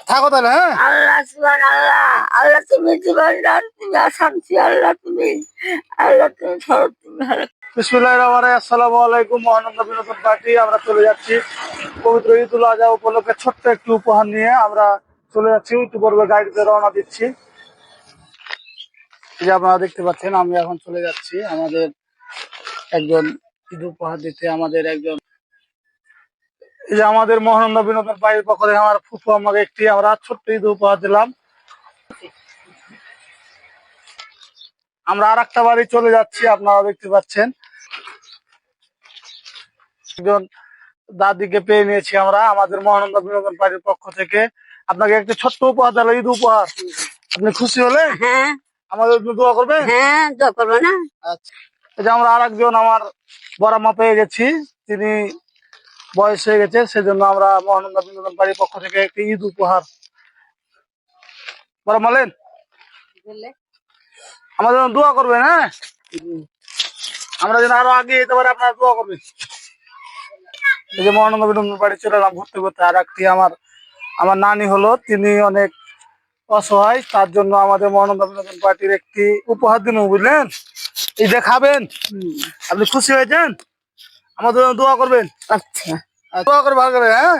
থাকো তাহলে। হ্যাঁ, আল্লাহ সুবহানাল্লাহ, আল্লাহ তুমি জীবন দান, তুমি শান্তি, আল্লাহ তুমি, আল্লাহ তুমি ভালো, তুমি ভালো। বিসমিল্লাহির রহমানির রহিম। আসসালামু আলাইকুম। মহানন্দ বিনোদন পার্টি আমরা চলে যাচ্ছি পবিত্র ঈদুল আজহা উপলক্ষে ছোট্ট একটি উপহার নিয়ে আমরা চলে যাচ্ছি। ইতিপূর্বে গাড়িতে রওনা দিচ্ছি। এই যে আপনারা দেখতে পাচ্ছেন, আমি এখন চলে যাচ্ছি আমাদের একজন ঈদ উপহার দিতে। আমাদের একজন, এই যে আমাদের মহানন্দ বিনোদন পার্টির পক্ষ থেকে আমার ফুফু আমাকে একটি আমরা ছোট্ট ঈদ উপহার দিলাম। আমরা আর একটা বাড়ি চলে যাচ্ছি, আপনারা দেখতে পাচ্ছেন। একজন দাদিকে পেয়ে নিয়েছি আমরা আমাদের মহানন্দ বিনোদন পার্টির পক্ষ থেকে। আপনাকে একটি ছোট্ট উপহার দিল, ঈদ উপহার। আপনি খুশি হলে হ্যাঁ আমাদের জন্য দোয়া করবেন। হ্যাঁ, দোয়া করবো না। আচ্ছা, এই যে আমরা আর একজন আমার বড় মা পেয়ে গেছি। তিনি বয়স হয়ে গেছে, সেজন্য আমরা মহানন্দ বিনোদন পার্টির পক্ষ থেকে একটি ঈদ উপহার। বড় মালেন, আমাদের জন্য দোয়া করবেন। হ্যাঁ, আমরা যেন আরো আগে যেতে পারি, আপনারা দোয়া করবেন। এই যে মহানন্দ বিনোদন পার্টি চলে এলাম ঘুরতে ঘুরতে। আর একটি আমার আমার নানি হলো, তিনি অনেক অসহায়, তার জন্য আমাদের মহানন্দ বিনোদন পার্টির একটি উপহার দিন, বুঝলেন? এই যে খাবেন। আপনি খুশি হয়েছেন? আমাদের জন্য দোয়া করবেন। আচ্ছা, দোয়া করে ভালো করে। হ্যাঁ,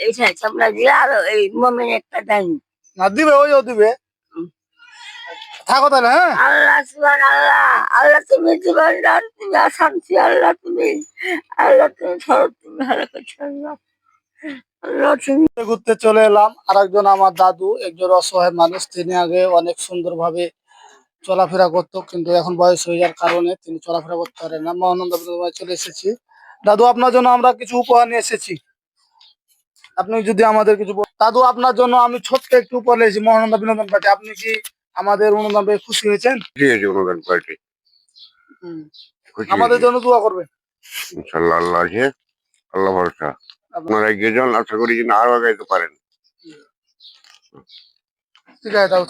এটা তোমরা দিয়ে আরো এই মমিন একটা দেন। না দিবে, ওইও দিবে। থাকো তাহলে। হ্যাঁ, আল্লাহ সুবহানাল্লাহ, আল্লাহ তুমি জীবন দান, তুমি শান্তি, আল্লাহ তুমি, আল্লাহ তুমি ভালো, তুমি ভালো করছো, আল্লাহ, আল্লাহ তুমি। ঘুরতে চলে এলাম। আর একজন আমার দাদু, একজন অসহায় মানুষ। তিনি আগে অনেক সুন্দরভাবে চলাফেরা করতো, কিন্তু এখন বয়স হয়ে যাওয়ার কারণে তিনি চলাফেরা করতে পারে না। মহানন্দ বিনোদন পার্টি চলে এসেছি। দাদু, আপনার জন্য আমরা কিছু উপহার নিয়ে এসেছি। আপনি যদি আমাদের কিছু দাদু, আপনার জন্য আমি ছোট্ট একটু উপহার নিয়েছি মহানন্দ বিনোদন পার্টি। আপনি কি আমাদের অনুদান পেয়ে খুশি হয়েছেন? জি জি, অনুদান পার্টি খুশি আমাদের হয়েছি জন্য দোয়া করবেন। ইনশাল্লাহ। আল্লাহ আছে, আল্লাহ ভরসা। আপনারা এগিয়ে যান, আশা করি যেন আরো আগাইতে পারেন। ঠিক আছে দাদু।